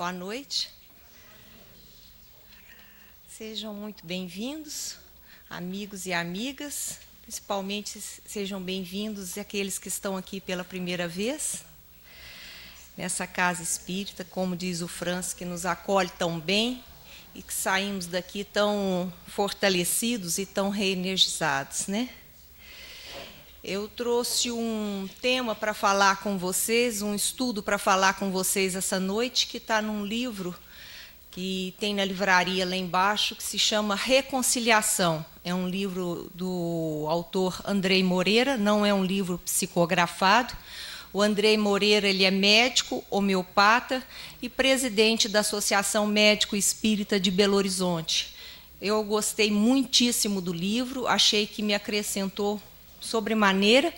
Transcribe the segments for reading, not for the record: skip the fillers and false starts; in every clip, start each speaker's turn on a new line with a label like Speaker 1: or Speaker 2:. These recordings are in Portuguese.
Speaker 1: Boa noite. Sejam muito bem-vindos, amigos e amigas. Principalmente sejam bem-vindos aqueles que estão aqui pela primeira vez, nessa casa espírita, como diz o Franz, que nos acolhe tão bem e que saímos daqui tão fortalecidos e tão reenergizados, né? Eu trouxe um tema para falar com vocês, um estudo para falar com vocês essa noite, que está num livro que tem na livraria lá embaixo, que se chama Reconciliação. É um livro do autor Andrei Moreira, não é um livro psicografado. O Andrei Moreira, ele é médico, homeopata e presidente da Associação Médico Espírita de Belo Horizonte. Eu gostei muitíssimo do livro, achei que me acrescentou sobremaneira.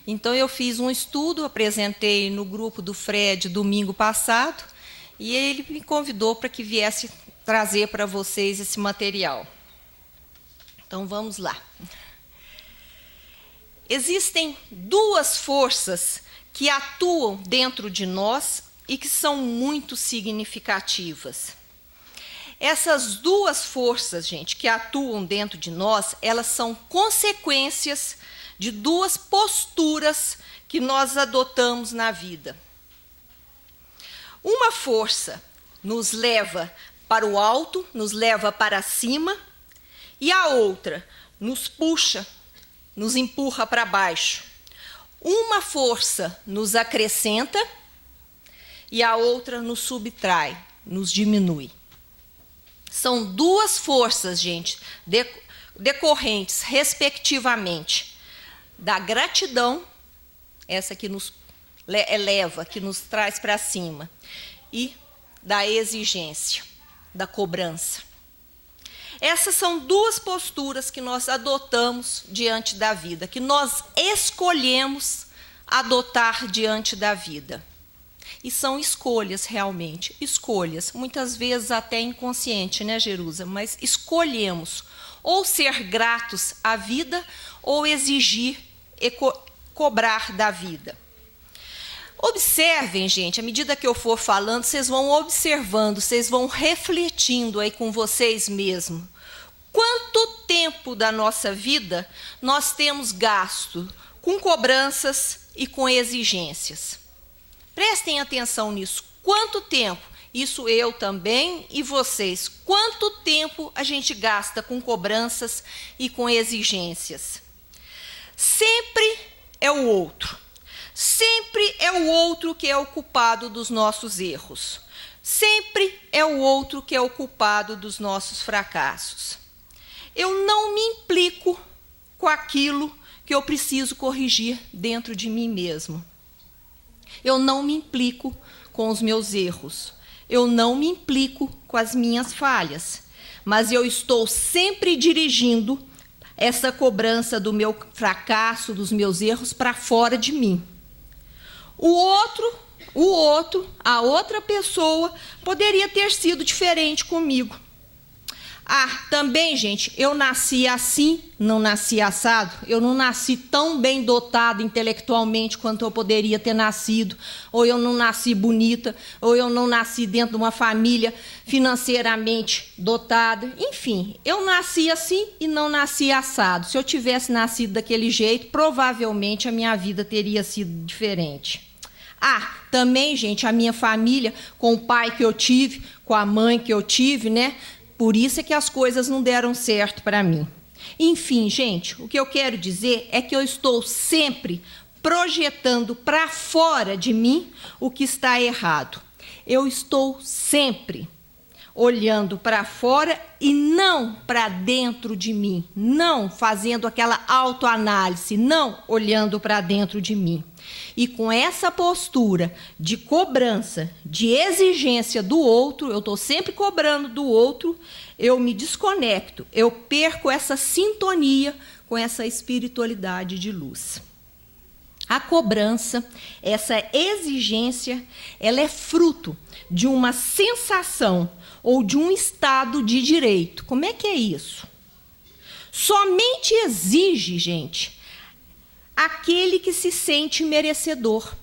Speaker 1: Então, eu fiz um estudo, apresentei no grupo do Fred domingo passado, e ele me convidou para que viesse trazer para vocês esse material. Então, vamos lá. Existem duas forças que atuam dentro de nós e que são muito significativas. Essas duas forças, gente, que atuam dentro de nós, elas são consequências de duas posturas que nós adotamos na vida. Uma força nos leva para o alto, nos leva para cima, e a outra nos puxa, nos empurra para baixo. Uma força nos acrescenta e a outra nos subtrai, nos diminui. São duas forças, gente, decorrentes, respectivamente, da gratidão, essa que nos eleva, que nos traz para cima, e da exigência, da cobrança. Essas são duas posturas que nós adotamos diante da vida, que nós escolhemos adotar diante da vida. E são escolhas, realmente, escolhas, muitas vezes até inconsciente, né, Jerusa? Mas escolhemos ou ser gratos à vida ou exigir e cobrar da vida. Observem, gente, à medida que eu for falando, vocês vão observando, vocês vão refletindo aí com vocês mesmos. Quanto tempo da nossa vida nós temos gasto com cobranças e com exigências? Prestem atenção nisso. Quanto tempo? Isso eu também e vocês. Quanto tempo a gente gasta com cobranças e com exigências? Sempre é o outro. Sempre é o outro que é o culpado dos nossos erros. Sempre é o outro que é o culpado dos nossos fracassos. Eu não me implico com aquilo que eu preciso corrigir dentro de mim mesmo. Eu não me implico com os meus erros. Eu não me implico com as minhas falhas. Mas eu estou sempre dirigindo essa cobrança do meu fracasso, dos meus erros, para fora de mim. A outra pessoa poderia ter sido diferente comigo. Também, gente, eu nasci assim, não nasci assado. Eu não nasci tão bem dotada intelectualmente quanto eu poderia ter nascido. Ou eu não nasci bonita, ou eu não nasci dentro de uma família financeiramente dotada. Enfim, eu nasci assim e não nasci assado. Se eu tivesse nascido daquele jeito, provavelmente a minha vida teria sido diferente. Também, gente, a minha família, com o pai que eu tive, com a mãe que eu tive, né? Por isso é que as coisas não deram certo para mim. Enfim, gente, o que eu quero dizer é que eu estou sempre projetando para fora de mim o que está errado. Eu estou sempre olhando para fora e não para dentro de mim, não fazendo aquela autoanálise, não olhando para dentro de mim. E com essa postura de cobrança, de exigência do outro, eu estou sempre cobrando do outro, eu me desconecto, eu perco essa sintonia com essa espiritualidade de luz. A cobrança, essa exigência, ela é fruto de uma sensação ou de um estado de direito. Como é que é isso? Somente exige, gente, aquele que se sente merecedor.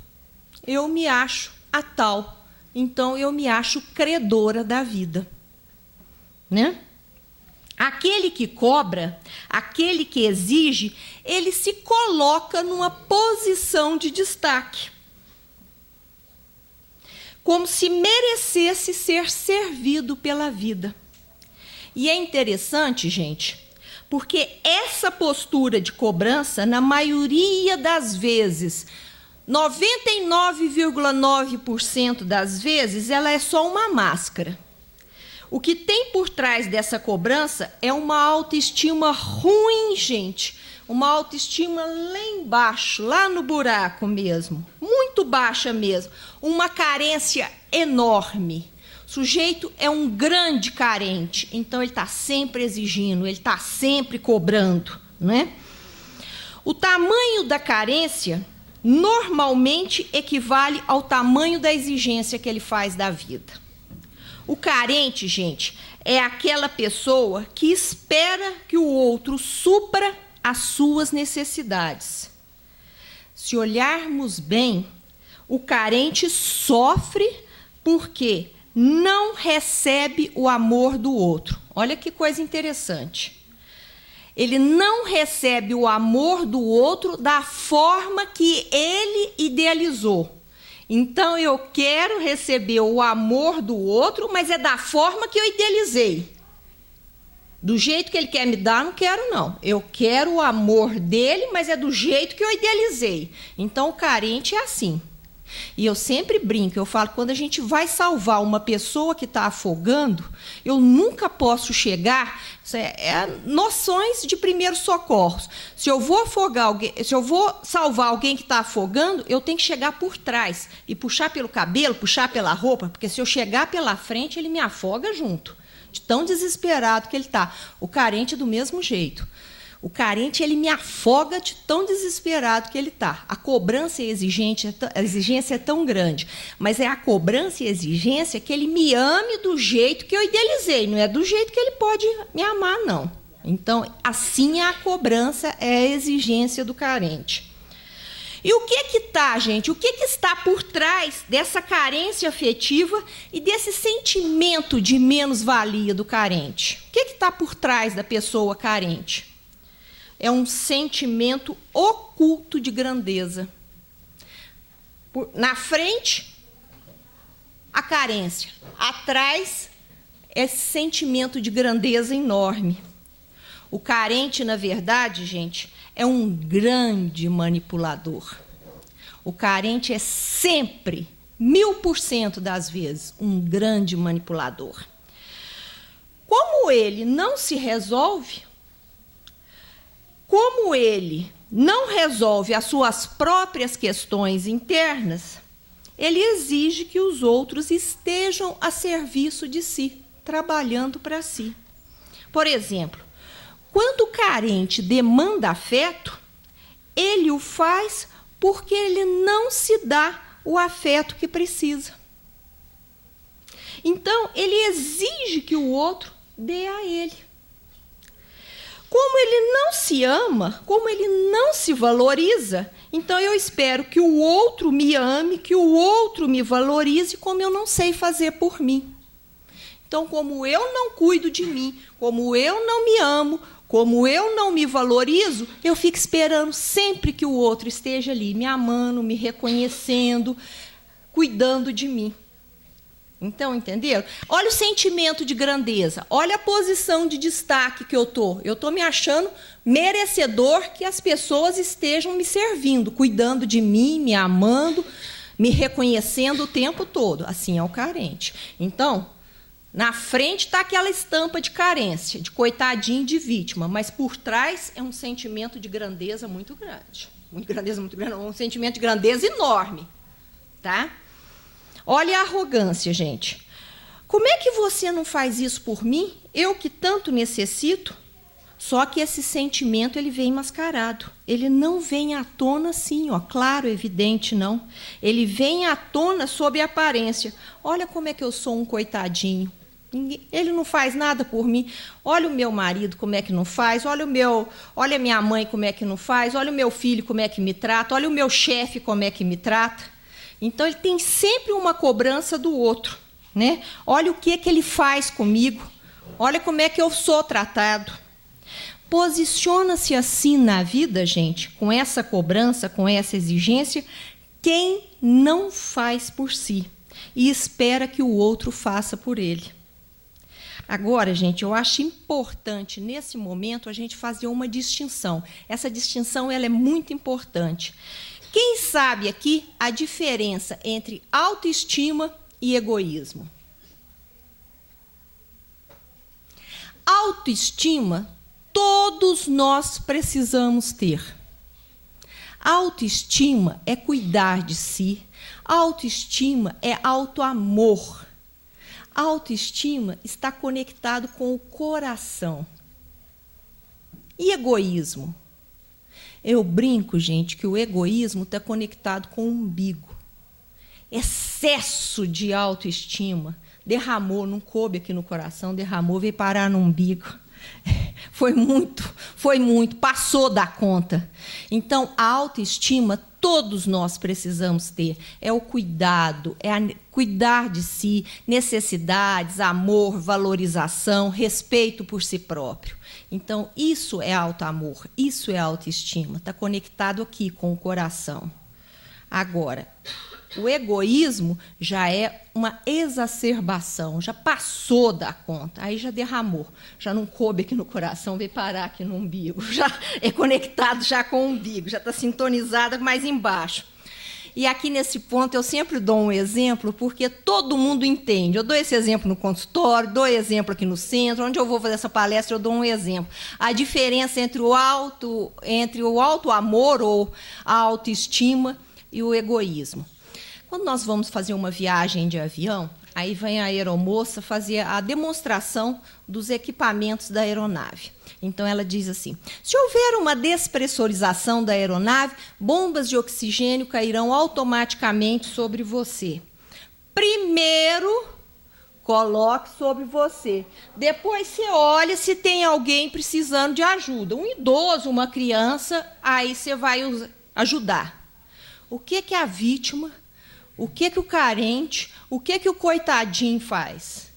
Speaker 1: Eu me acho a tal então eu me acho credora da vida, né? Aquele que cobra, aquele que exige, ele se coloca numa posição de destaque, como se merecesse ser servido pela vida. E é interessante, gente, porque essa postura de cobrança, na maioria das vezes, 99,9% das vezes, ela é só uma máscara. O que tem por trás dessa cobrança é uma autoestima ruim, gente. Uma autoestima lá embaixo, lá no buraco mesmo. Muito baixa mesmo. Uma carência enorme. O sujeito é um grande carente, então ele está sempre exigindo, ele está sempre cobrando, né? O tamanho da carência normalmente equivale ao tamanho da exigência que ele faz da vida. O carente, gente, é aquela pessoa que espera que o outro supra as suas necessidades. Se olharmos bem, o carente sofre porque não recebe o amor do outro. Olha que coisa interessante. Ele não recebe o amor do outro da forma que ele idealizou. Então, eu quero receber o amor do outro, mas é da forma que eu idealizei. Do jeito que ele quer me dar, não quero, não. Eu quero o amor dele, mas é do jeito que eu idealizei. Então, o carente é assim. E eu sempre brinco, eu falo, quando a gente vai salvar uma pessoa que está afogando, eu nunca posso chegar... noções de primeiros socorros. Se eu vou afogar alguém, se eu vou salvar alguém que está afogando, eu tenho que chegar por trás e puxar pelo cabelo, puxar pela roupa, porque se eu chegar pela frente, ele me afoga junto, de tão desesperado que ele está. O carente é do mesmo jeito. O carente, ele me afoga de tão desesperado que ele está. A cobrança e a exigência é tão grande, mas é a cobrança e a exigência que ele me ame do jeito que eu idealizei, não é do jeito que ele pode me amar, não. Então, assim é a cobrança, é a exigência do carente. E o que está, gente? O que está por trás dessa carência afetiva e desse sentimento de menos-valia do carente? O que está por trás da pessoa carente? É um sentimento oculto de grandeza. Na frente, a carência. Atrás, esse sentimento de grandeza enorme. O carente, na verdade, gente, é um grande manipulador. O carente é sempre, 1000% das vezes, um grande manipulador. Como ele não se resolve, como ele não resolve as suas próprias questões internas, ele exige que os outros estejam a serviço de si, trabalhando para si. Por exemplo, quando o carente demanda afeto, ele o faz porque ele não se dá o afeto que precisa. Então, ele exige que o outro dê a ele. Como ele não se ama, como ele não se valoriza, então eu espero que o outro me ame, que o outro me valorize, como eu não sei fazer por mim. Então, como eu não cuido de mim, como eu não me amo, como eu não me valorizo, eu fico esperando sempre que o outro esteja ali, me amando, me reconhecendo, cuidando de mim. Então, entenderam? Olha o sentimento de grandeza, olha a posição de destaque que eu estou. Eu estou me achando merecedor que as pessoas estejam me servindo, cuidando de mim, me amando, me reconhecendo o tempo todo. Assim é o carente. Então, na frente está aquela estampa de carência, de coitadinho, de vítima, mas por trás é um sentimento de grandeza muito grande. Muito grande, um sentimento de grandeza enorme. Tá? Olha a arrogância, gente. Como é que você não faz isso por mim? Eu que tanto necessito. Só que esse sentimento ele vem mascarado. Ele não vem à tona assim, ó, claro, evidente, não. Ele vem à tona sob a aparência. Olha como é que eu sou um coitadinho. Ele não faz nada por mim. Olha o meu marido como é que não faz. Olha a minha mãe como é que não faz. Olha o meu filho como é que me trata. Olha o meu chefe como é que me trata. Então, ele tem sempre uma cobrança do outro, né? Olha o que ele faz comigo, olha como é que eu sou tratado. Posiciona-se assim na vida, gente, com essa cobrança, com essa exigência, quem não faz por si e espera que o outro faça por ele. Agora, gente, eu acho importante, nesse momento, a gente fazer uma distinção. Essa distinção ela é muito importante. Quem sabe aqui a diferença entre autoestima e egoísmo? Autoestima, todos nós precisamos ter. Autoestima é cuidar de si. Autoestima é autoamor. Autoestima está conectado com o coração. E egoísmo? Eu brinco, gente, que o egoísmo está conectado com o umbigo. Excesso de autoestima derramou, não coube aqui no coração, derramou, veio parar no umbigo. Foi muito, passou da conta. Então, a autoestima, todos nós precisamos ter. É o cuidado, cuidar de si, necessidades, amor, valorização, respeito por si próprio. Então, isso é autoamor, isso é autoestima. Está conectado aqui com o coração. Agora, o egoísmo já é uma exacerbação, já passou da conta, aí já derramou, já não coube aqui no coração, veio parar aqui no umbigo, já é conectado já com o umbigo, já está sintonizada mais embaixo. E aqui nesse ponto eu sempre dou um exemplo, porque todo mundo entende. Eu dou esse exemplo no consultório, dou exemplo aqui no centro, onde eu vou fazer essa palestra eu dou um exemplo. A diferença entre o autoamor ou a autoestima e o egoísmo. Quando nós vamos fazer uma viagem de avião, aí vem a aeromoça fazer a demonstração dos equipamentos da aeronave. Então, ela diz assim, se houver uma despressurização da aeronave, bombas de oxigênio cairão automaticamente sobre você. Primeiro, coloque sobre você. Depois, você olha se tem alguém precisando de ajuda. Um idoso, uma criança, aí você vai ajudar. O que é a vítima? O que o carente, o que o coitadinho faz?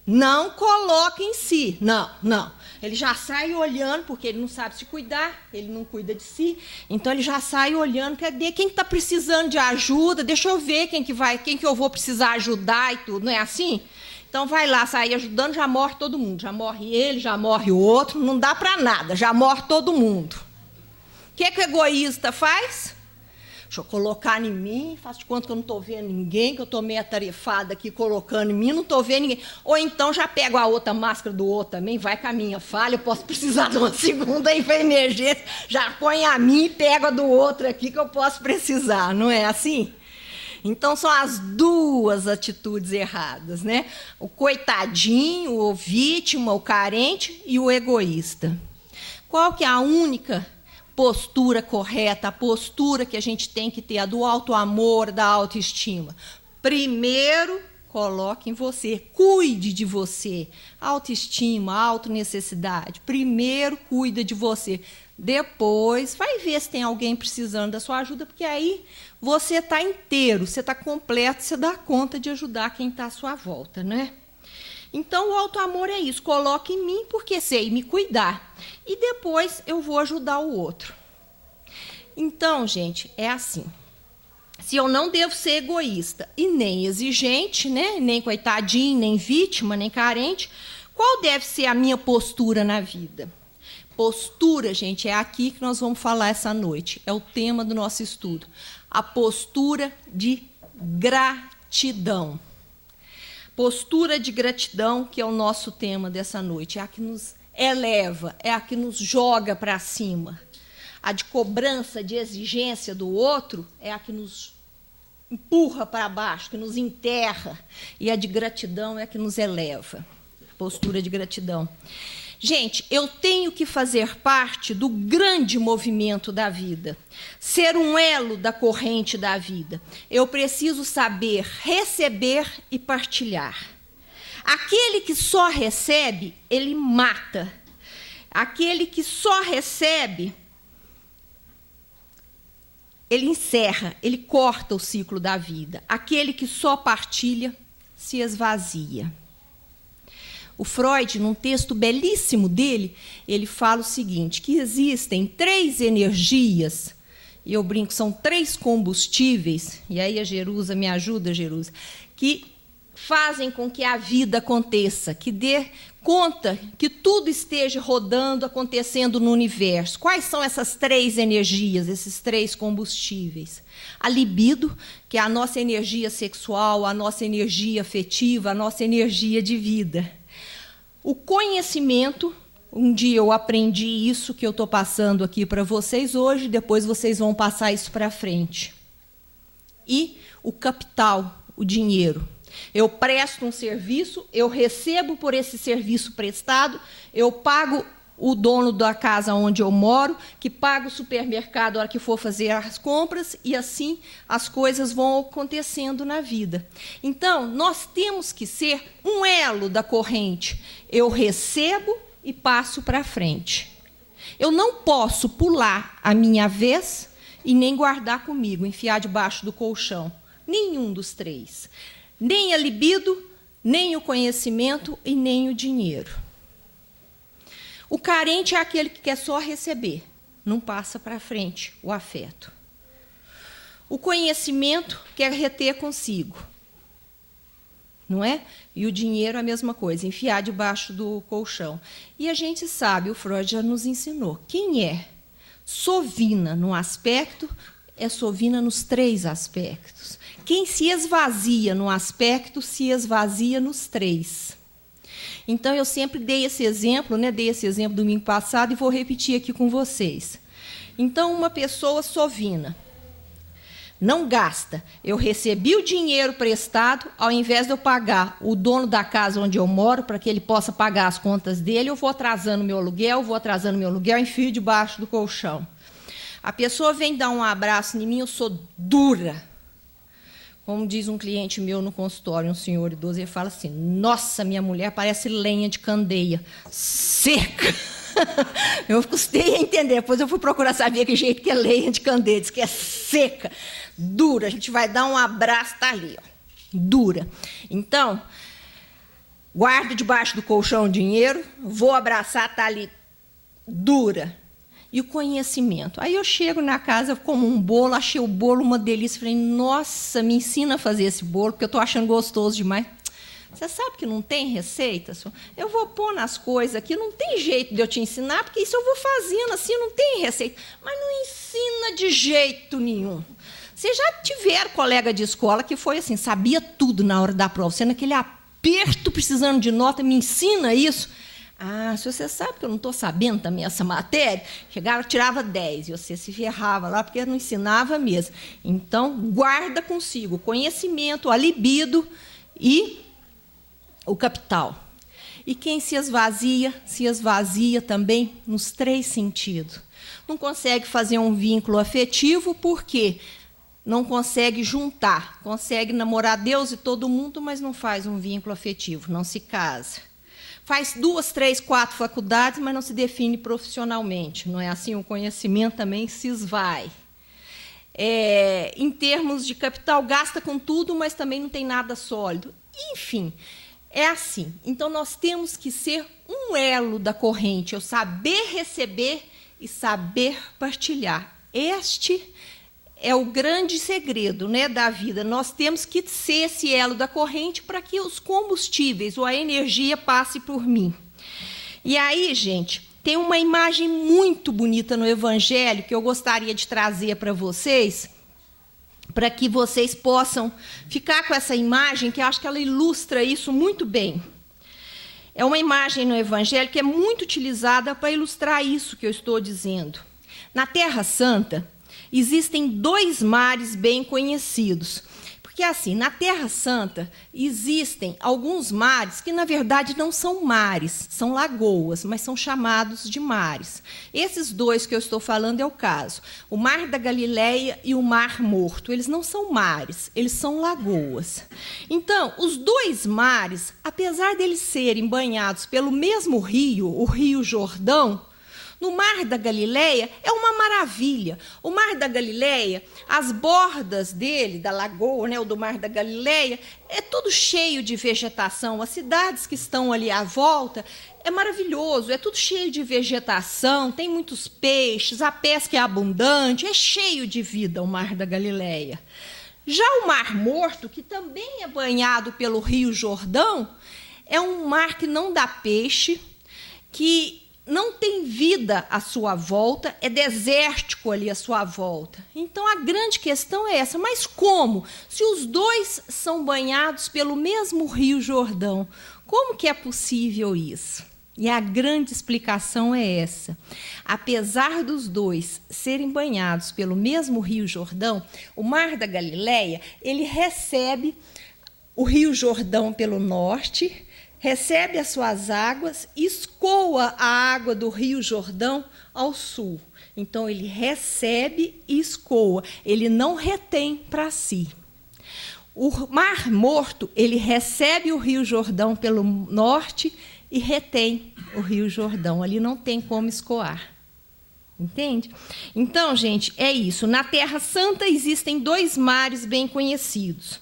Speaker 1: Não coloca em si. Não. Ele já sai olhando, porque ele não sabe se cuidar, ele não cuida de si. Então, ele já sai olhando, cadê quem está precisando de ajuda? Deixa eu ver quem que eu vou precisar ajudar e tudo. Não é assim? Então, vai lá, sair ajudando, já morre todo mundo. Já morre ele, já morre o outro, não dá para nada, já morre todo mundo. O que o egoísta faz? Deixa eu colocar em mim, faço de conta que eu não estou vendo ninguém, que eu estou meio atarefada aqui colocando em mim, não estou vendo ninguém. Ou então já pego a outra máscara do outro também, vai com a minha falha, eu posso precisar de uma segunda aí para emergência, já põe a minha e pego a do outro aqui que eu posso precisar, não é assim? Então, são as duas atitudes erradas, né? O coitadinho, o vítima, o carente e o egoísta. Qual que é a única postura correta, a postura que a gente tem que ter, a do autoamor, da autoestima? Primeiro, coloque em você, cuide de você. Autoestima, autonecessidade. Primeiro, cuida de você. Depois, vai ver se tem alguém precisando da sua ajuda, porque aí você está inteiro, você está completo, você dá conta de ajudar quem está à sua volta, né? Então, o autoamor é isso, coloque em mim porque sei me cuidar. E depois eu vou ajudar o outro. Então, gente, é assim. Se eu não devo ser egoísta e nem exigente, né? Nem coitadinho, nem vítima, nem carente, qual deve ser a minha postura na vida? Postura, gente, é aqui que nós vamos falar essa noite. É o tema do nosso estudo. A postura de gratidão. Postura de gratidão, que é o nosso tema dessa noite, é a que nos eleva, é a que nos joga para cima. A de cobrança, de exigência do outro, é a que nos empurra para baixo, que nos enterra. E a de gratidão é a que nos eleva. Postura de gratidão. Gente, eu tenho que fazer parte do grande movimento da vida, ser um elo da corrente da vida. Eu preciso saber receber e partilhar. Aquele que só recebe, ele mata. Aquele que só recebe, ele encerra, ele corta o ciclo da vida. Aquele que só partilha se esvazia. O Freud, num texto belíssimo dele, ele fala o seguinte, que existem 3 energias, e eu brinco, são 3 combustíveis, e aí a Jerusa, me ajuda, Jerusa, que fazem com que a vida aconteça, que dê conta que tudo esteja rodando, acontecendo no universo. Quais são essas 3 energias, esses 3 combustíveis? A libido, que é a nossa energia sexual, a nossa energia afetiva, a nossa energia de vida. O conhecimento, um dia eu aprendi isso que eu estou passando aqui para vocês hoje, depois vocês vão passar isso para frente. E o capital, o dinheiro. Eu presto um serviço, eu recebo por esse serviço prestado, eu pago o dono da casa onde eu moro, que paga o supermercado na hora que for fazer as compras, e assim as coisas vão acontecendo na vida. Então, nós temos que ser um elo da corrente. Eu recebo e passo para frente. Eu não posso pular a minha vez e nem guardar comigo, enfiar debaixo do colchão. Nenhum dos 3. Nem a libido, nem o conhecimento e nem o dinheiro. O carente é aquele que quer só receber, não passa para frente o afeto. O conhecimento quer reter consigo, não é? E o dinheiro é a mesma coisa, enfiar debaixo do colchão. E a gente sabe, o Freud já nos ensinou, quem é sovina no aspecto, é sovina nos 3 aspectos. Quem se esvazia no aspecto, se esvazia nos 3. Então, eu sempre dei esse exemplo, né? Dei esse exemplo domingo passado e vou repetir aqui com vocês. Então, uma pessoa sovina, não gasta. Eu recebi o dinheiro prestado, ao invés de eu pagar o dono da casa onde eu moro, para que ele possa pagar as contas dele, eu vou atrasando meu aluguel, enfio debaixo do colchão. A pessoa vem dar um abraço em mim, eu sou dura. Como diz um cliente meu no consultório, um senhor idoso, ele fala assim, nossa, minha mulher parece lenha de candeia, seca. Eu custei a entender, depois eu fui procurar saber que jeito que é lenha de candeia, diz que é seca, dura, a gente vai dar um abraço, está ali, ó, dura. Então, guardo debaixo do colchão o dinheiro, vou abraçar, está ali, dura. E o conhecimento. Aí eu chego na casa, como um bolo, achei o bolo uma delícia. Falei, nossa, me ensina a fazer esse bolo, porque eu estou achando gostoso demais. Você sabe que não tem receita? Eu vou pôr nas coisas aqui, não tem jeito de eu te ensinar, porque isso eu vou fazendo assim, não tem receita. Mas não ensina de jeito nenhum. Vocês já tiveram colega de escola que foi assim, sabia tudo na hora da prova, sendo aquele aperto, precisando de nota, me ensina isso. Ah, se você sabe que eu não estou sabendo também essa matéria, chegava, tirava 10, e você se ferrava lá, porque não ensinava mesmo. Então, guarda consigo o conhecimento, a libido e o capital. E quem se esvazia também nos 3 sentidos. Não consegue fazer um vínculo afetivo, porque não consegue juntar, consegue namorar Deus e todo mundo, mas não faz um vínculo afetivo, não se casa. Faz 2, 3, 4 faculdades, mas não se define profissionalmente. Não é assim? O conhecimento também se esvai. Em termos de capital, gasta com tudo, mas também não tem nada sólido. Enfim, é assim. Então, nós temos que ser um elo da corrente, eu saber receber e saber partilhar. Este é o grande segredo, né, da vida. Nós temos que ser esse elo da corrente para que os combustíveis ou a energia passe por mim. E aí, gente, tem uma imagem muito bonita no Evangelho que eu gostaria de trazer para vocês, para que vocês possam ficar com essa imagem, que eu acho que ela ilustra isso muito bem. É uma imagem no Evangelho que é muito utilizada para ilustrar isso que eu estou dizendo. Na Terra Santa, existem 2 mares bem conhecidos. Porque, assim, na Terra Santa, existem alguns mares que, na verdade, não são mares, são lagoas, mas são chamados de mares. Esses 2 que eu estou falando é o caso. O Mar da Galileia e o Mar Morto. Eles não são mares, eles são lagoas. Então, os 2 mares, apesar deles serem banhados pelo mesmo rio, o Rio Jordão, No Mar da Galileia é uma maravilha. O Mar da Galileia, as bordas dele, da lagoa, né, ou do Mar da Galileia, é tudo cheio de vegetação. As cidades que estão ali à volta é maravilhoso, é tudo cheio de vegetação, tem muitos peixes, a pesca é abundante, é cheio de vida o Mar da Galileia. Já o Mar Morto, que também é banhado pelo Rio Jordão, é um mar que não dá peixe, que não tem vida à sua volta, é desértico ali à sua volta. Então, a grande questão é essa, mas como? Se os dois são banhados pelo mesmo Rio Jordão, como que é possível isso? E a grande explicação é essa. Apesar dos dois serem banhados pelo mesmo Rio Jordão, o Mar da Galileia, ele recebe o Rio Jordão pelo norte, recebe as suas águas, escoa a água do Rio Jordão ao sul. Então, ele recebe e escoa, ele não retém para si. O Mar Morto, ele recebe o Rio Jordão pelo norte e retém o Rio Jordão. Ali não tem como escoar. Entende? Então, gente, é isso. Na Terra Santa existem dois mares bem conhecidos.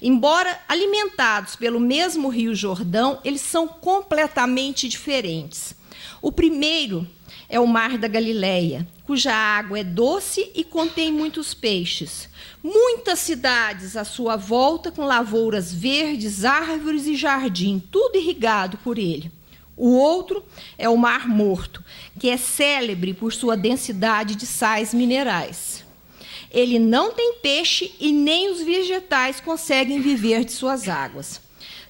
Speaker 1: Embora alimentados pelo mesmo Rio Jordão, eles são completamente diferentes. O primeiro é o Mar da Galileia, cuja água é doce e contém muitos peixes. Muitas cidades à sua volta, com lavouras verdes, árvores e jardim, tudo irrigado por ele. O outro é o Mar Morto, que é célebre por sua densidade de sais minerais. Ele não tem peixe e nem os vegetais conseguem viver de suas águas.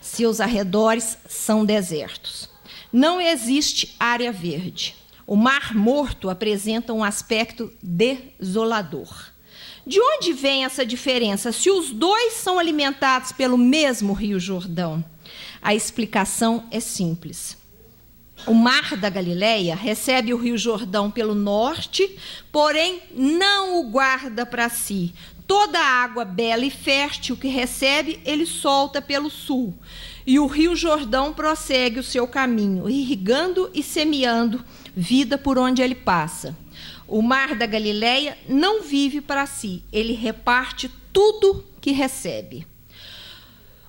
Speaker 1: Seus arredores são desertos. Não existe área verde. O Mar Morto apresenta um aspecto desolador. De onde vem essa diferença? Se os dois são alimentados pelo mesmo Rio Jordão, a explicação é simples. O Mar da Galileia recebe o Rio Jordão pelo norte, porém não o guarda para si. Toda a água bela e fértil que recebe, ele solta pelo sul. E o Rio Jordão prossegue o seu caminho, irrigando e semeando vida por onde ele passa. O Mar da Galileia não vive para si, ele reparte tudo que recebe.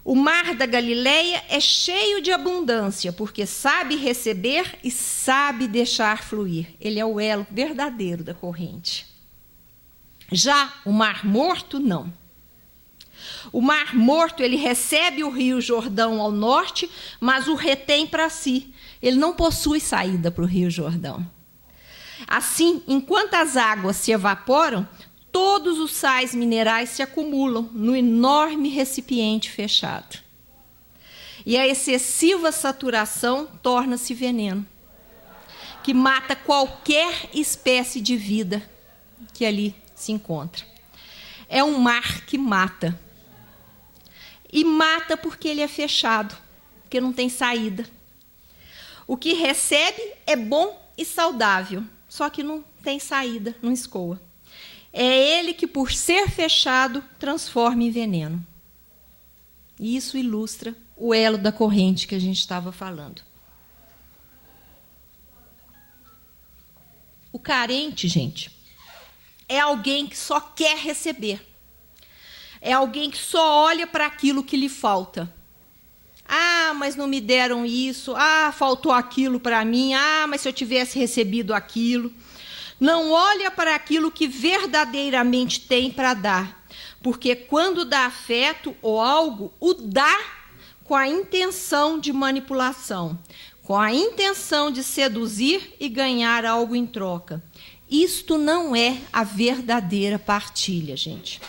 Speaker 1: O Mar da Galileia é cheio de abundância, porque sabe receber e sabe deixar fluir. Ele é o elo verdadeiro da corrente. Já o Mar Morto, não. O Mar Morto, ele recebe o Rio Jordão ao norte, mas o retém para si. Ele não possui saída para o Rio Jordão. Assim, enquanto as águas se evaporam, todos os sais minerais se acumulam no enorme recipiente fechado. E a excessiva saturação torna-se veneno, que mata qualquer espécie de vida que ali se encontra. É um mar que mata. E mata porque ele é fechado, porque não tem saída. O que recebe é bom e saudável, só que não tem saída, não escoa. É ele que, por ser fechado, transforma em veneno. E isso ilustra o elo da corrente que a gente estava falando. O carente, gente, é alguém que só quer receber. É alguém que só olha para aquilo que lhe falta. Ah, mas não me deram isso. Ah, faltou aquilo para mim. Ah, mas se eu tivesse recebido aquilo. Não olha para aquilo que verdadeiramente tem para dar, porque quando dá afeto ou algo, o dá com a intenção de manipulação, com a intenção de seduzir e ganhar algo em troca. Isto não é a verdadeira partilha, gente.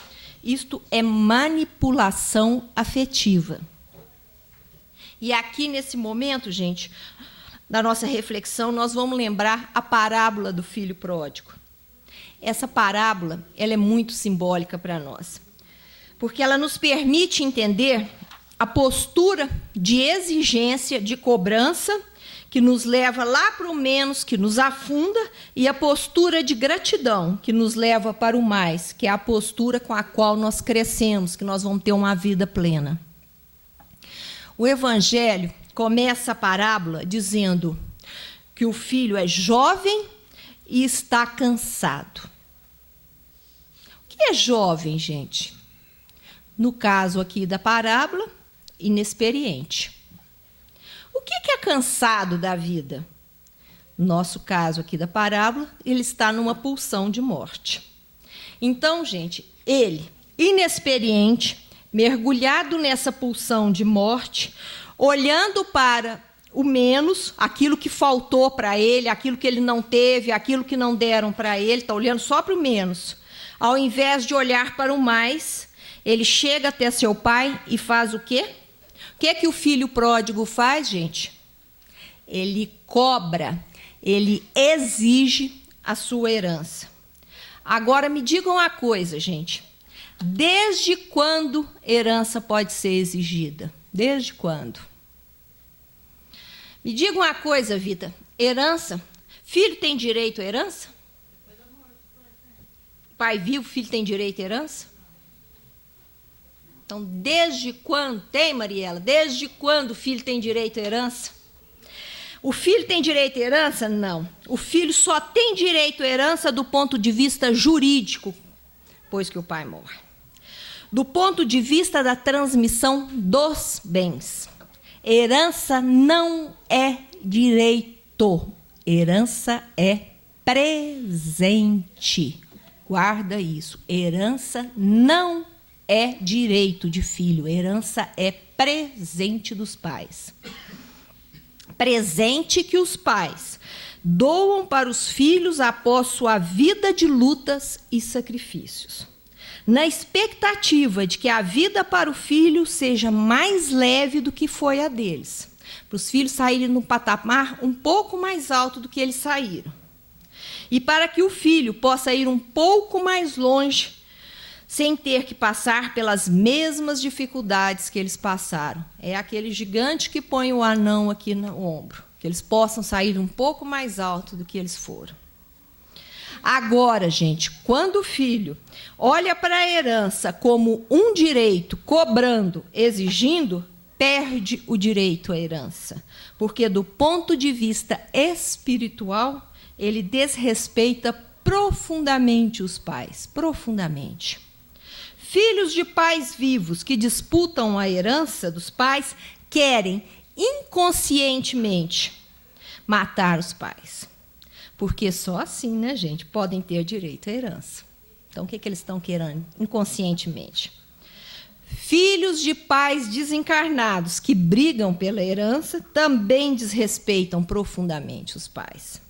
Speaker 1: Isto é manipulação afetiva. E aqui, nesse momento, gente, da nossa reflexão, nós vamos lembrar a parábola do filho pródigo. Essa parábola, ela é muito simbólica para nós, porque ela nos permite entender a postura de exigência, de cobrança, que nos leva lá para o menos, que nos afunda, e a postura de gratidão, que nos leva para o mais, que é a postura com a qual nós crescemos, que nós vamos ter uma vida plena. O Evangelho começa a parábola dizendo que o filho é jovem, e está cansado. O que é jovem, gente? No caso aqui da parábola, inexperiente. O que é cansado da vida? No nosso caso aqui da parábola, ele está numa pulsão de morte. Então, gente, ele, inexperiente, mergulhado nessa pulsão de morte, olhando para o menos, aquilo que faltou para ele, aquilo que ele não teve, aquilo que não deram para ele, está olhando só para o menos. Ao invés de olhar para o mais, ele chega até seu pai e faz o quê? O que é que o filho pródigo faz, gente? Ele cobra, ele exige a sua herança. Agora, me digam uma coisa, gente. Desde quando herança pode ser exigida? Desde quando? Me diga uma coisa, Vida. Herança. Filho tem direito à herança? Pai vivo, filho tem direito à herança? Então, desde quando tem, Mariela? Desde quando o filho tem direito à herança? O filho tem direito à herança? Não. O filho só tem direito à herança do ponto de vista jurídico, depois que o pai morre. Do ponto de vista da transmissão dos bens. Herança não é direito. Herança é presente. Guarda isso. Herança não é direito de filho. Herança é presente dos pais. Presente que os pais doam para os filhos após sua vida de lutas e sacrifícios, na expectativa de que a vida para o filho seja mais leve do que foi a deles, para os filhos saírem num patamar um pouco mais alto do que eles saíram, e para que o filho possa ir um pouco mais longe, sem ter que passar pelas mesmas dificuldades que eles passaram. É aquele gigante que põe o anão aqui no ombro, que eles possam sair um pouco mais alto do que eles foram. Agora, gente, quando o filho olha para a herança como um direito, cobrando, exigindo, perde o direito à herança. Porque, do ponto de vista espiritual, ele desrespeita profundamente os pais, profundamente. Filhos de pais vivos que disputam a herança dos pais querem inconscientemente matar os pais. Porque só assim, né, gente, podem ter direito à herança. Então, o que eles estão querendo inconscientemente? Filhos de pais desencarnados que brigam pela herança também desrespeitam profundamente os pais.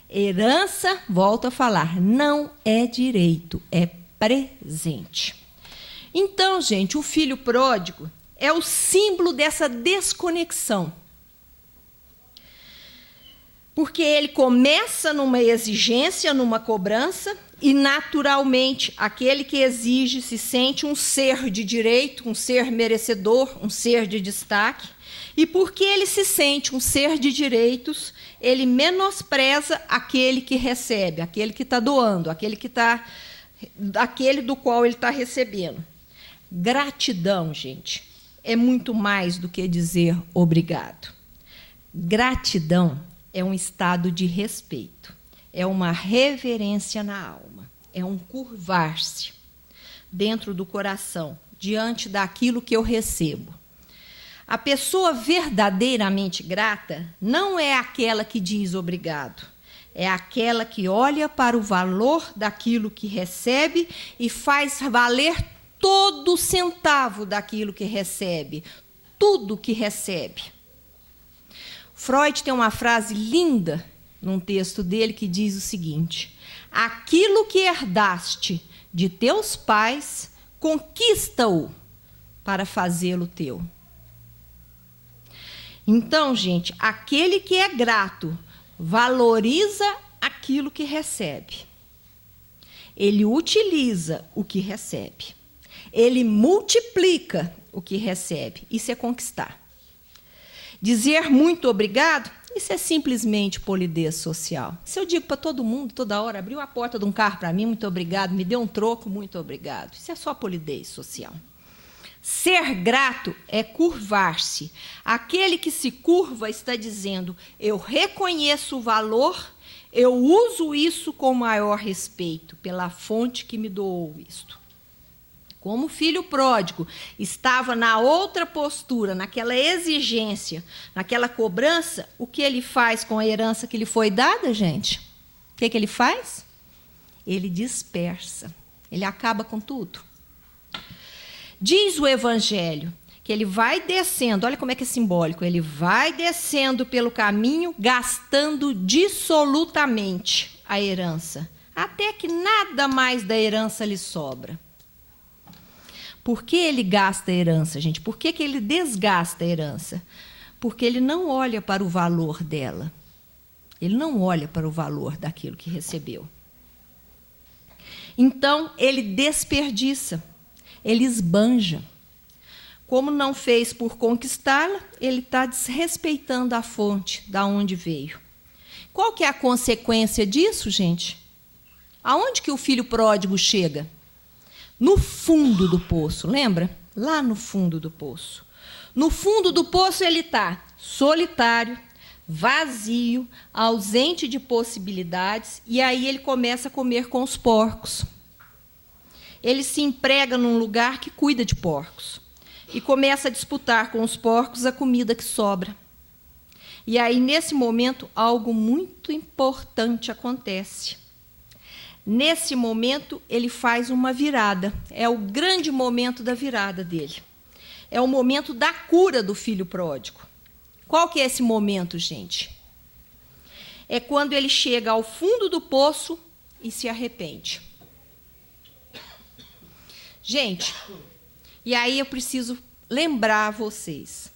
Speaker 1: Herança, volto a falar, não é direito, é presente. Então, gente, o filho pródigo é o símbolo dessa desconexão. Porque ele começa numa exigência, numa cobrança, e, naturalmente, aquele que exige se sente um ser de direito, um ser merecedor, um ser de destaque. E porque ele se sente um ser de direitos, ele menospreza aquele que recebe, aquele que está doando, aquele do qual ele está recebendo. Gratidão, gente, é muito mais do que dizer obrigado. Gratidão é um estado de respeito, é uma reverência na alma, é um curvar-se dentro do coração, diante daquilo que eu recebo. A pessoa verdadeiramente grata não é aquela que diz obrigado, é aquela que olha para o valor daquilo que recebe e faz valer todo centavo daquilo que recebe, tudo que recebe. Freud tem uma frase linda num texto dele que diz o seguinte: aquilo que herdaste de teus pais, conquista-o para fazê-lo teu. Então, gente, aquele que é grato valoriza aquilo que recebe. Ele utiliza o que recebe. Ele multiplica o que recebe. Isso é conquistar. Dizer muito obrigado, isso é simplesmente polidez social. Se eu digo para todo mundo, toda hora, abriu a porta de um carro para mim, muito obrigado, me deu um troco, muito obrigado. Isso é só polidez social. Ser grato é curvar-se. Aquele que se curva está dizendo, eu reconheço o valor, Eu uso isso com maior respeito pela fonte que me doou isto. Como o filho pródigo estava na outra postura, naquela exigência, naquela cobrança, o que ele faz com a herança que lhe foi dada, gente? O que ele faz? Ele dispersa, ele acaba com tudo. Diz o Evangelho que ele vai descendo, olha como é que é simbólico, ele vai descendo pelo caminho, gastando dissolutamente a herança, até que nada mais da herança lhe sobra. Por que ele gasta a herança, gente? Por que ele desgasta a herança? Porque ele não olha para o valor dela. Ele não olha para o valor daquilo que recebeu. Então, ele desperdiça, ele esbanja. Como não fez por conquistá-la, ele está desrespeitando a fonte da onde veio. Qual que é a consequência disso, gente? Aonde que o filho pródigo chega? No fundo do poço, lembra? Lá no fundo do poço. No fundo do poço ele está solitário, vazio, ausente de possibilidades, e aí ele começa a comer com os porcos. Ele se emprega num lugar que cuida de porcos e começa a disputar com os porcos a comida que sobra. E aí, nesse momento, algo muito importante acontece. Nesse momento, ele faz uma virada. É o grande momento da virada dele. É o momento da cura do filho pródigo. Qual que é esse momento, gente? É quando ele chega ao fundo do poço e se arrepende. Gente, e aí eu preciso lembrar a vocês.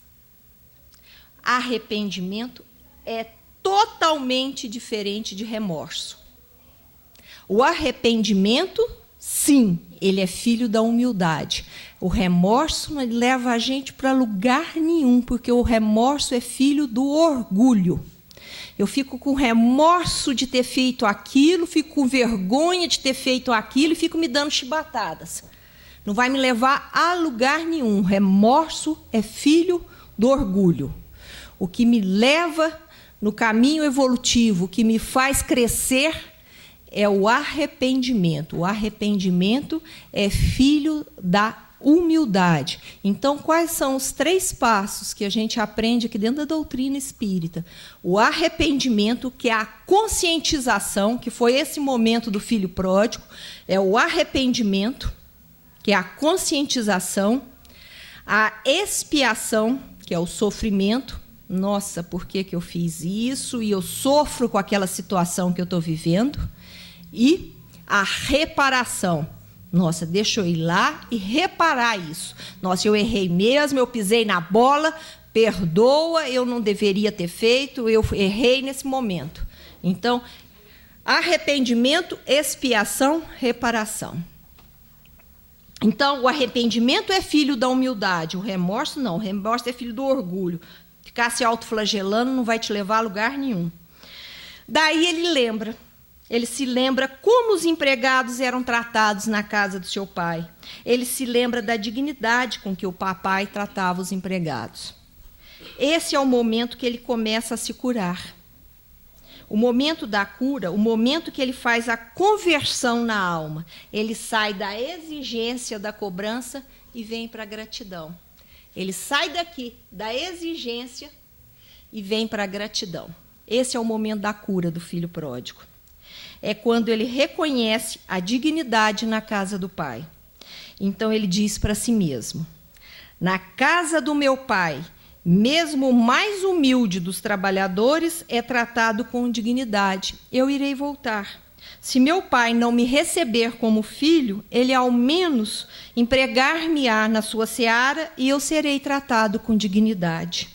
Speaker 1: Arrependimento é totalmente diferente de remorso. O arrependimento, sim, ele é filho da humildade. O remorso não leva a gente para lugar nenhum, porque o remorso é filho do orgulho. Eu fico com remorso de ter feito aquilo, fico com vergonha de ter feito aquilo e fico me dando chibatadas. Não vai me levar a lugar nenhum. Remorso é filho do orgulho. O que me leva no caminho evolutivo, o que me faz crescer, é o arrependimento. O arrependimento é filho da humildade. Então, quais são os 3 passos que a gente aprende aqui dentro da doutrina espírita? O arrependimento, que é a conscientização, que foi esse momento do filho pródigo, é o arrependimento, que é a conscientização, a expiação, que é o sofrimento. Nossa, por que eu fiz isso? E eu sofro com aquela situação que eu estou vivendo. E a reparação. Nossa, deixa eu ir lá e reparar isso. Nossa, eu errei mesmo, eu pisei na bola, perdoa, eu não deveria ter feito, eu errei nesse momento. Então, arrependimento, expiação, reparação. Então, o arrependimento é filho da humildade, o remorso não, o remorso é filho do orgulho. Ficar se autoflagelando não vai te levar a lugar nenhum. Daí ele se lembra como os empregados eram tratados na casa do seu pai. Ele se lembra da dignidade com que o papai tratava os empregados. Esse é o momento que ele começa a se curar. O momento da cura, o momento que ele faz a conversão na alma. Ele sai da exigência da cobrança e vem para a gratidão. Ele sai daqui, da exigência, e vem para a gratidão. Esse é o momento da cura do filho pródigo. É quando ele reconhece a dignidade na casa do pai. Então, ele diz para si mesmo: na casa do meu pai, mesmo o mais humilde dos trabalhadores é tratado com dignidade. Eu irei voltar. Se meu pai não me receber como filho, ele ao menos empregar-me-á na sua seara e eu serei tratado com dignidade.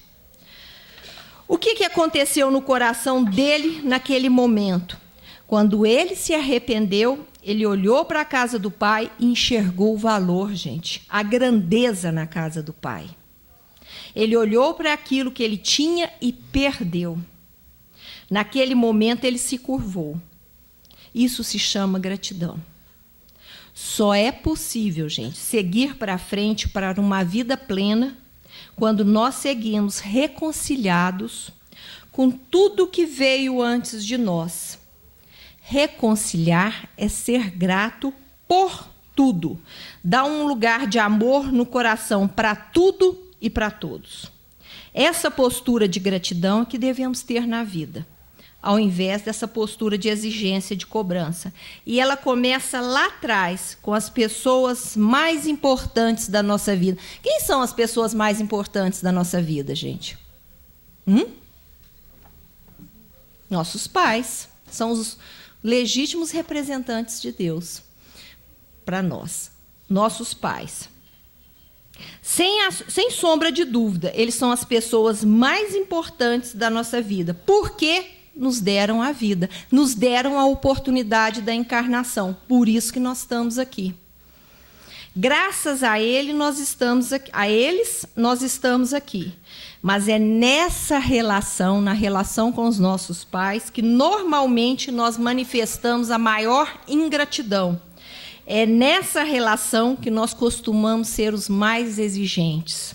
Speaker 1: O que aconteceu no coração dele naquele momento? Quando ele se arrependeu, ele olhou para a casa do pai e enxergou o valor, gente, a grandeza na casa do pai. Ele olhou para aquilo que ele tinha e perdeu. Naquele momento, ele se curvou. Isso se chama gratidão. Só é possível, gente, seguir para frente para uma vida plena quando nós seguimos reconciliados com tudo que veio antes de nós. Reconciliar é ser grato por tudo. Dá um lugar de amor no coração para tudo e para todos. Essa postura de gratidão é que devemos ter na vida, ao invés dessa postura de exigência, de cobrança. E ela começa lá atrás, com as pessoas mais importantes da nossa vida. Quem são as pessoas mais importantes da nossa vida, gente? Nossos pais. São os legítimos representantes de Deus para nós. Nossos pais. Sem sombra de dúvida, eles são as pessoas mais importantes da nossa vida. Porque nos deram a vida, nos deram a oportunidade da encarnação. Por isso que nós estamos aqui. Graças a eles nós estamos aqui. Mas é nessa relação, na relação com os nossos pais, que normalmente nós manifestamos a maior ingratidão. É nessa relação que nós costumamos ser os mais exigentes.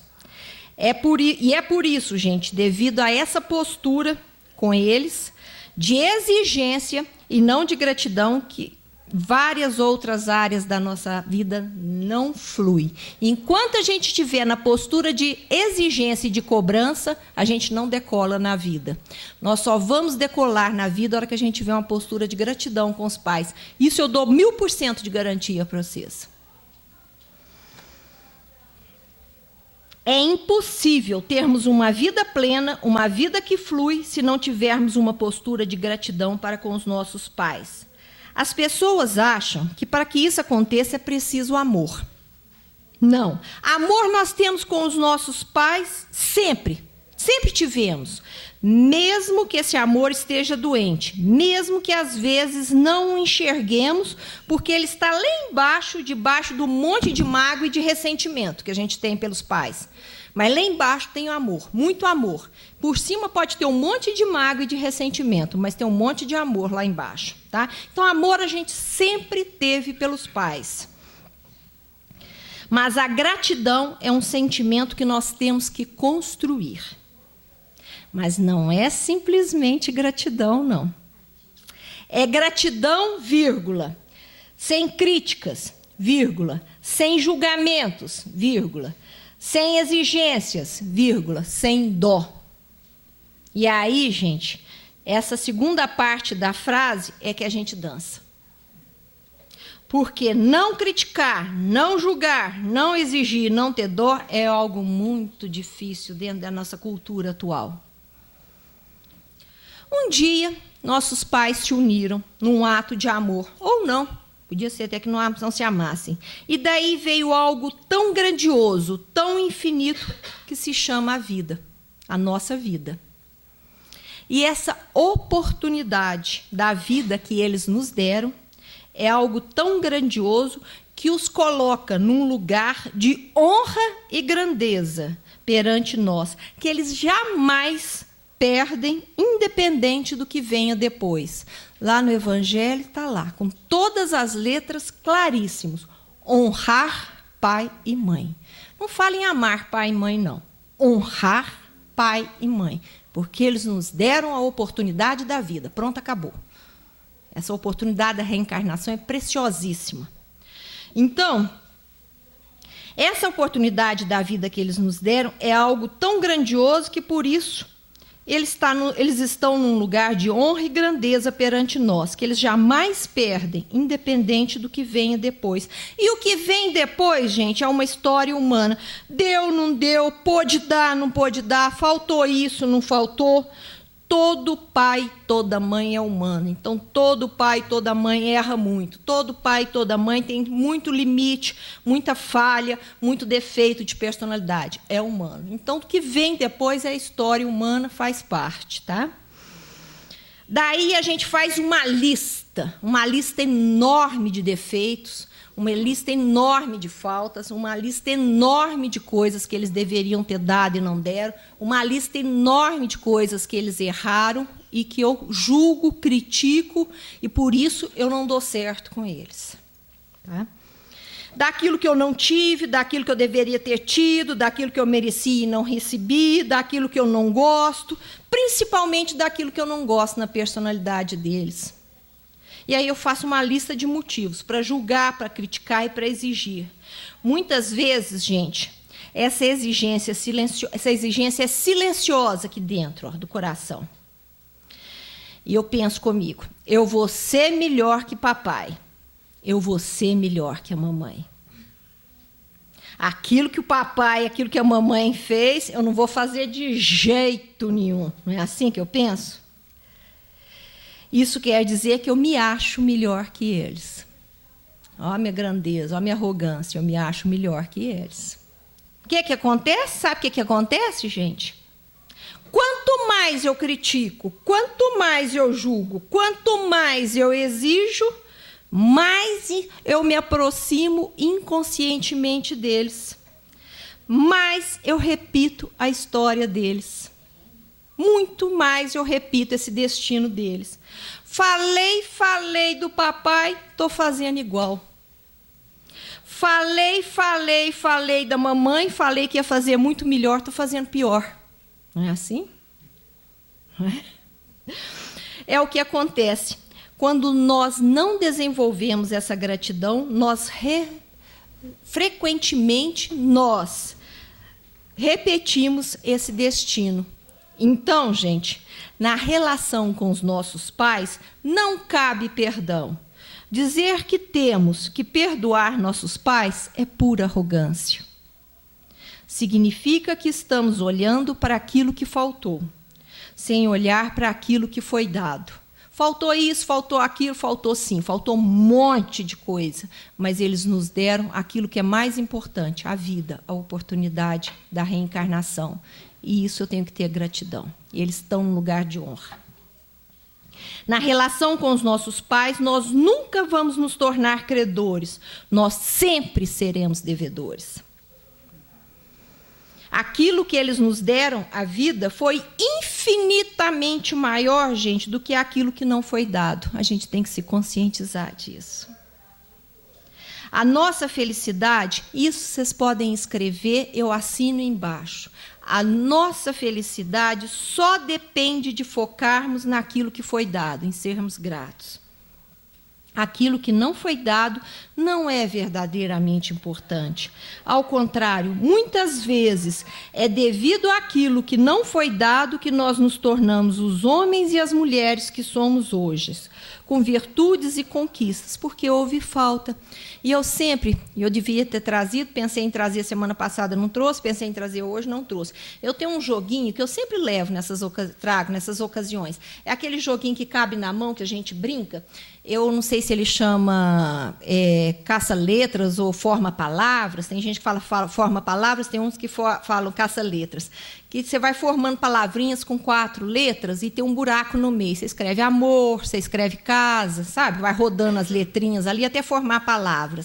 Speaker 1: É por isso, gente, devido a essa postura com eles, de exigência e não de gratidão, que várias outras áreas da nossa vida não fluem. Enquanto a gente estiver na postura de exigência e de cobrança, a gente não decola na vida. Nós só vamos decolar na vida na hora que a gente tiver uma postura de gratidão com os pais. Isso eu dou 1000% de garantia para vocês. É impossível termos uma vida plena, uma vida que flui, se não tivermos uma postura de gratidão para com os nossos pais. As pessoas acham que para que isso aconteça é preciso amor. Não. Amor nós temos com os nossos pais sempre. Sempre tivemos. Mesmo que esse amor esteja doente. Mesmo que às vezes não o enxerguemos, porque ele está lá embaixo, debaixo do monte de mágoa e de ressentimento que a gente tem pelos pais. Mas lá embaixo tem o amor, muito amor. Por cima pode ter um monte de mágoa e de ressentimento, mas tem um monte de amor lá embaixo. Tá? Então, amor a gente sempre teve pelos pais. Mas a gratidão é um sentimento que nós temos que construir. Mas não é simplesmente gratidão, não. É gratidão, vírgula, sem críticas, vírgula, sem julgamentos, vírgula, sem exigências, vírgula, sem dó. E aí, gente, essa segunda parte da frase é que a gente dança. Porque não criticar, não julgar, não exigir, não ter dó é algo muito difícil dentro da nossa cultura atual. Um dia, nossos pais se uniram num ato de amor, ou não, podia ser até que não se amassem. E daí veio algo tão grandioso, tão infinito, que se chama a vida, a nossa vida. E essa oportunidade da vida que eles nos deram é algo tão grandioso que os coloca num lugar de honra e grandeza perante nós, que eles jamais perdem, independente do que venha depois. Lá no Evangelho está lá, com todas as letras claríssimos. Honrar pai e mãe. Não fala em amar pai e mãe, não. Honrar pai e mãe. Porque eles nos deram a oportunidade da vida. Pronto, acabou. Essa oportunidade da reencarnação é preciosíssima. Então, essa oportunidade da vida que eles nos deram é algo tão grandioso que, por isso, eles estão num lugar de honra e grandeza perante nós, que eles jamais perdem, independente do que venha depois. E o que vem depois, gente, é uma história humana. Deu, não deu, pôde dar, não pôde dar, faltou isso, não faltou. Todo pai, toda mãe é humano. Então, todo pai, toda mãe erra muito. Todo pai e toda mãe tem muito limite, muita falha, muito defeito de personalidade. É humano. Então, o que vem depois é a história humana, faz parte, tá? Daí a gente faz uma lista enorme de defeitos, uma lista enorme de faltas, uma lista enorme de coisas que eles deveriam ter dado e não deram, uma lista enorme de coisas que eles erraram e que eu julgo, critico, e por isso eu não dou certo com eles. Tá? Daquilo que eu não tive, daquilo que eu deveria ter tido, daquilo que eu merecia e não recebi, daquilo que eu não gosto, principalmente daquilo que eu não gosto na personalidade deles. E aí eu faço uma lista de motivos para julgar, para criticar e para exigir. Muitas vezes, gente, essa exigência é silenciosa aqui dentro, ó, do coração. E eu penso comigo, eu vou ser melhor que papai. Eu vou ser melhor que a mamãe. Aquilo que o papai, aquilo que a mamãe fez, eu não vou fazer de jeito nenhum. Não é assim que eu penso? Isso quer dizer que eu me acho melhor que eles. Olha a minha grandeza, olha a minha arrogância, eu me acho melhor que eles. O que acontece? Sabe o que acontece, gente? Quanto mais eu critico, quanto mais eu julgo, quanto mais eu exijo, mais eu me aproximo inconscientemente deles. Mais eu repito a história deles. Muito mais eu repito esse destino deles. Falei do papai, estou fazendo igual. Falei da mamãe, falei que ia fazer muito melhor, estou fazendo pior. Não é assim? É o que acontece. Quando nós não desenvolvemos essa gratidão, frequentemente nós repetimos esse destino. Então, gente, na relação com os nossos pais, não cabe perdão. Dizer que temos que perdoar nossos pais é pura arrogância. Significa que estamos olhando para aquilo que faltou, sem olhar para aquilo que foi dado. Faltou isso, faltou aquilo, faltou sim, faltou um monte de coisa, mas eles nos deram aquilo que é mais importante, a vida, a oportunidade da reencarnação. E isso eu tenho que ter gratidão. E eles estão no lugar de honra. Na relação com os nossos pais, nós nunca vamos nos tornar credores, nós sempre seremos devedores. Aquilo que eles nos deram, a vida, foi infinitamente maior, gente, do que aquilo que não foi dado. A gente tem que se conscientizar disso. A nossa felicidade, isso vocês podem escrever, eu assino embaixo. A nossa felicidade só depende de focarmos naquilo que foi dado, em sermos gratos. Aquilo que não foi dado não é verdadeiramente importante. Ao contrário, muitas vezes é devido àquilo que não foi dado que nós nos tornamos os homens e as mulheres que somos hoje, com virtudes e conquistas, porque houve falta. E eu devia ter trazido, pensei em trazer semana passada, não trouxe, pensei em trazer hoje, não trouxe. Eu tenho um joguinho que eu sempre levo trago nessas ocasiões. É aquele joguinho que cabe na mão, que a gente brinca. Eu não sei se ele chama caça-letras ou forma-palavras. Tem gente que fala forma-palavras, tem uns que falam caça-letras. Que você vai formando palavrinhas com 4 letras e tem um buraco no meio. Você escreve amor, você escreve casa, sabe? Vai rodando as letrinhas ali até formar palavras.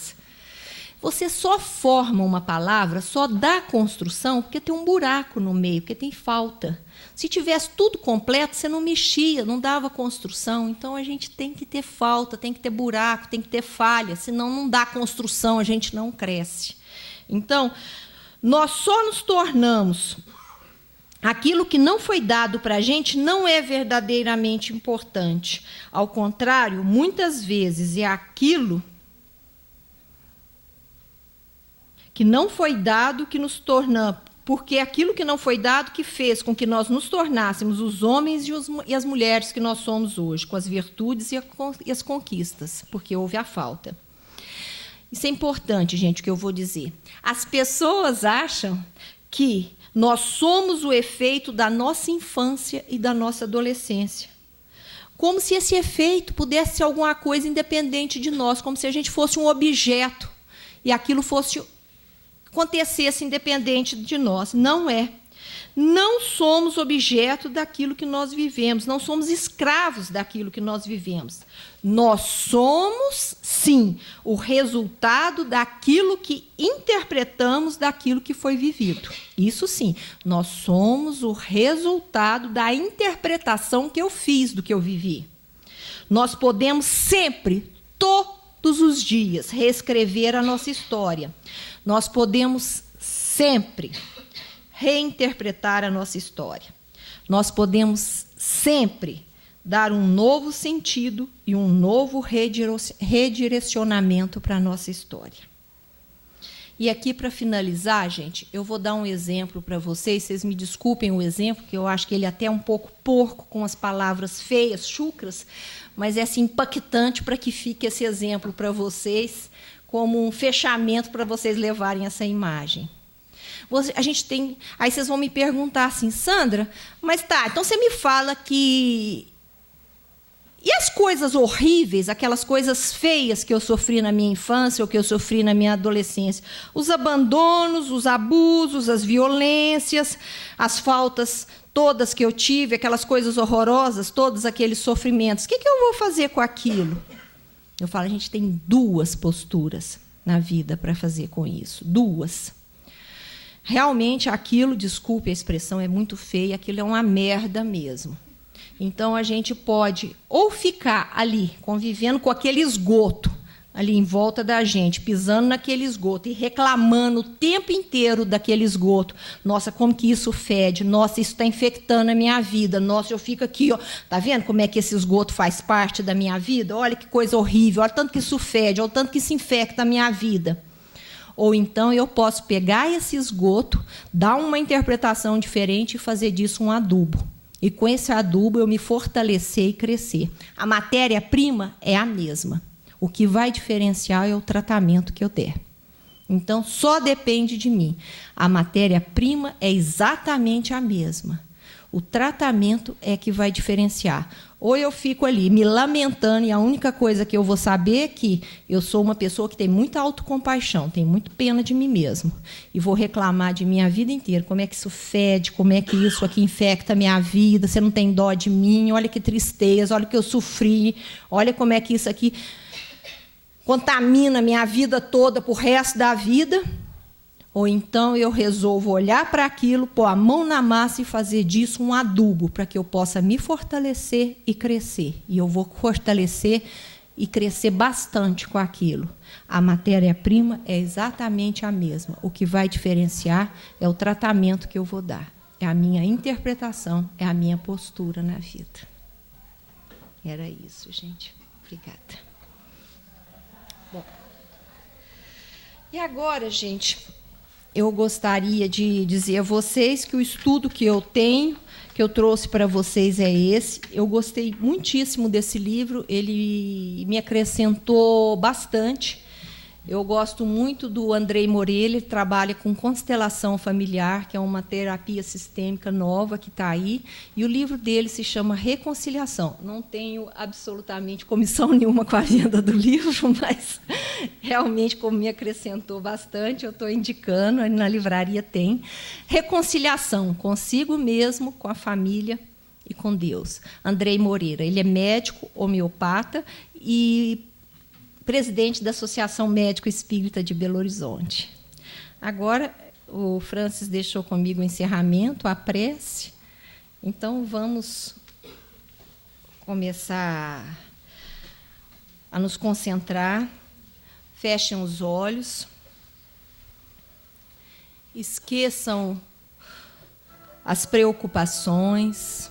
Speaker 1: Você só forma uma palavra, só dá construção, porque tem um buraco no meio, porque tem falta. Se tivesse tudo completo, você não mexia, não dava construção. Então, a gente tem que ter falta, tem que ter buraco, tem que ter falha, senão não dá construção, a gente não cresce. Então, nós só nos tornamos... Aquilo que não foi dado para a gente não é verdadeiramente importante. Ao contrário, muitas vezes é aquilo que não foi dado que nos torna, porque aquilo que não foi dado que fez com que nós nos tornássemos os homens e as mulheres que nós somos hoje, com as virtudes e as conquistas, porque houve a falta. Isso é importante, gente, o que eu vou dizer. As pessoas acham que nós somos o efeito da nossa infância e da nossa adolescência. Como se esse efeito pudesse ser alguma coisa independente de nós, como se a gente fosse um objeto e aquilo acontecesse independente de nós. Não é. Não somos objeto daquilo que nós vivemos, não somos escravos daquilo que nós vivemos. Nós somos, sim, o resultado daquilo que interpretamos daquilo que foi vivido. Isso sim, nós somos o resultado da interpretação que eu fiz do que eu vivi. Nós podemos sempre, todos os dias, reescrever a nossa história. Nós podemos sempre reinterpretar a nossa história. Nós podemos sempre dar um novo sentido e um novo redirecionamento para a nossa história. E aqui, para finalizar, gente, eu vou dar um exemplo para vocês. Vocês me desculpem o exemplo, que eu acho que ele é até um pouco porco, com as palavras feias, chucras, mas é assim, impactante para que fique esse exemplo para vocês, como um fechamento para vocês levarem essa imagem. A gente tem. Aí vocês vão me perguntar assim, Sandra, mas tá, então você me fala que. E as coisas horríveis, aquelas coisas feias que eu sofri na minha infância ou que eu sofri na minha adolescência? Os abandonos, os abusos, as violências, as faltas todas que eu tive, aquelas coisas horrorosas, todos aqueles sofrimentos. O que eu vou fazer com aquilo? Eu falo, a gente tem duas posturas na vida para fazer com isso. Duas. Realmente aquilo, desculpe a expressão, é muito feia, aquilo é uma merda mesmo. Então, a gente pode ou ficar ali, convivendo com aquele esgoto, ali em volta da gente, pisando naquele esgoto e reclamando o tempo inteiro daquele esgoto. Nossa, como que isso fede? Nossa, isso está infectando a minha vida. Nossa, eu fico aqui, ó. Tá vendo como é que esse esgoto faz parte da minha vida? Olha que coisa horrível, olha tanto que isso fede, olha tanto que isso infecta a minha vida. Ou então eu posso pegar esse esgoto, dar uma interpretação diferente e fazer disso um adubo. E com esse adubo eu me fortalecer e crescer. A matéria-prima é a mesma. O que vai diferenciar é o tratamento que eu der. Então, só depende de mim. A matéria-prima é exatamente a mesma. O tratamento é que vai diferenciar. Ou eu fico ali me lamentando e a única coisa que eu vou saber é que eu sou uma pessoa que tem muita autocompaixão, tem muito pena de mim mesmo. E vou reclamar de minha vida inteira. Como é que isso fede, como é que isso aqui infecta a minha vida, você não tem dó de mim, olha que tristeza, olha o que eu sofri, olha como é que isso aqui contamina a minha vida toda para o resto da vida. Ou então eu resolvo olhar para aquilo, pôr a mão na massa e fazer disso um adubo para que eu possa me fortalecer e crescer. E eu vou fortalecer e crescer bastante com aquilo. A matéria-prima é exatamente a mesma. O que vai diferenciar é o tratamento que eu vou dar. É a minha interpretação, é a minha postura na vida. Era isso, gente. Obrigada. Bom. E agora, gente, eu gostaria de dizer a vocês que o estudo que eu tenho, que eu trouxe para vocês, é esse. Eu gostei muitíssimo desse livro, ele me acrescentou bastante. Eu gosto muito do Andrei Moreira, ele trabalha com constelação familiar, que é uma terapia sistêmica nova que está aí, e o livro dele se chama Reconciliação. Não tenho absolutamente comissão nenhuma com a venda do livro, mas realmente, como me acrescentou bastante, eu estou indicando, na livraria tem. Reconciliação, consigo mesmo, com a família e com Deus. Andrei Moreira, ele é médico, homeopata e presidente da Associação Médico Espírita de Belo Horizonte. Agora, o Francis deixou comigo o encerramento, a prece. Então, vamos começar a nos concentrar. Fechem os olhos. Esqueçam as preocupações.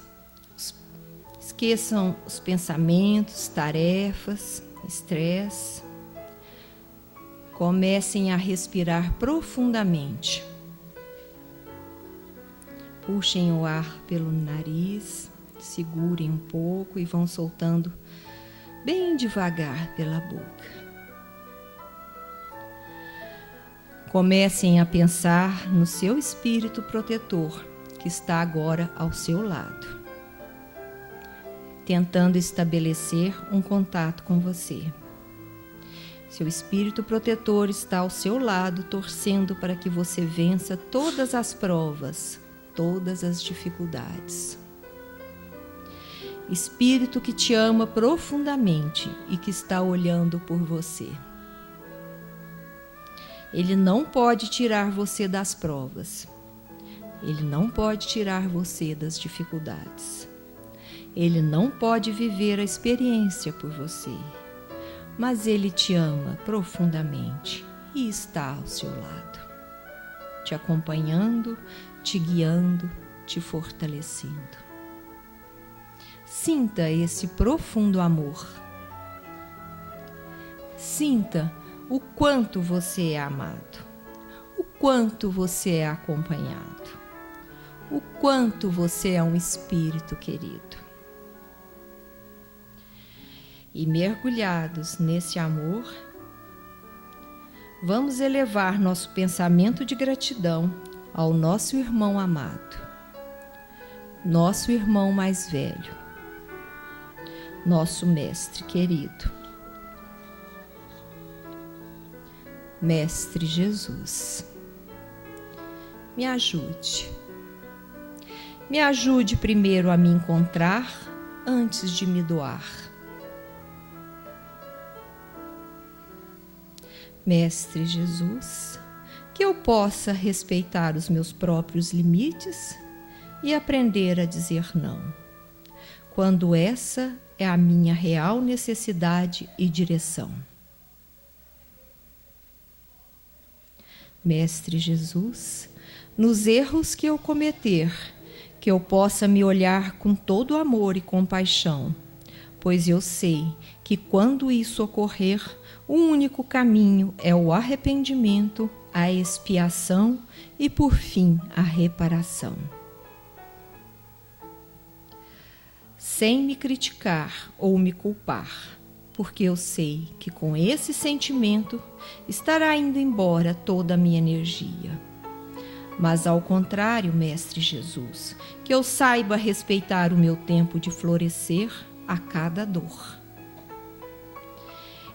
Speaker 1: Esqueçam os pensamentos, tarefas, estresse. Comecem a respirar profundamente. Puxem o ar pelo nariz, segurem um pouco e vão soltando bem devagar pela boca. Comecem a pensar no seu espírito protetor, que está agora ao seu lado, tentando estabelecer um contato com você. Seu espírito protetor está ao seu lado, torcendo para que você vença todas as provas, todas as dificuldades. Espírito que te ama profundamente e que está olhando por você. Ele não pode tirar você das provas. Ele não pode tirar você das dificuldades. Ele não pode viver a experiência por você, mas ele te ama profundamente e está ao seu lado, te acompanhando, te guiando, te fortalecendo. Sinta esse profundo amor. Sinta o quanto você é amado, o quanto você é acompanhado, o quanto você é um espírito querido. E mergulhados nesse amor, vamos elevar nosso pensamento de gratidão ao nosso irmão amado, nosso irmão mais velho, nosso mestre querido, Mestre Jesus. Me ajude. Me ajude primeiro a me encontrar antes de me doar. Mestre Jesus, que eu possa respeitar os meus próprios limites e aprender a dizer não, quando essa é a minha real necessidade e direção. Mestre Jesus, nos erros que eu cometer, que eu possa me olhar com todo amor e compaixão, pois eu sei que quando isso ocorrer, o único caminho é o arrependimento, a expiação e, por fim, a reparação. Sem me criticar ou me culpar, porque eu sei que com esse sentimento estará indo embora toda a minha energia. Mas ao contrário, Mestre Jesus, que eu saiba respeitar o meu tempo de florescer a cada dor.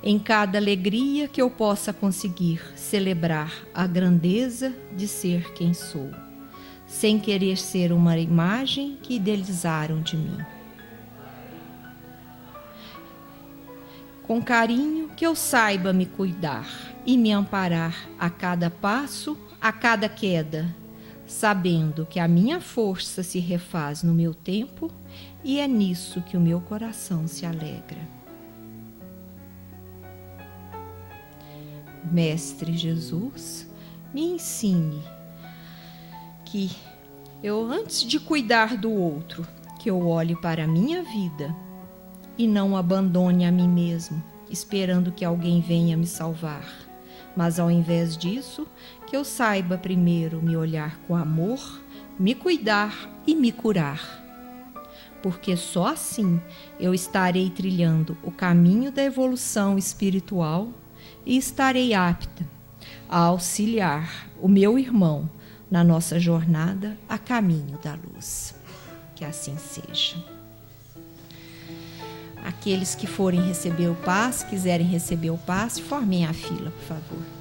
Speaker 1: Em cada alegria que eu possa conseguir celebrar a grandeza de ser quem sou, sem querer ser uma imagem que idealizaram de mim. Com carinho que eu saiba me cuidar e me amparar a cada passo, a cada queda, sabendo que a minha força se refaz no meu tempo e é nisso que o meu coração se alegra. Mestre Jesus, me ensine que eu, antes de cuidar do outro, que eu olhe para a minha vida e não abandone a mim mesmo, esperando que alguém venha me salvar. Mas ao invés disso, que eu saiba primeiro me olhar com amor, me cuidar e me curar. Porque só assim eu estarei trilhando o caminho da evolução espiritual e estarei apta a auxiliar o meu irmão na nossa jornada a caminho da luz. Que assim seja. Aqueles que forem receber o passe, quiserem receber o passe, formem a fila, por favor.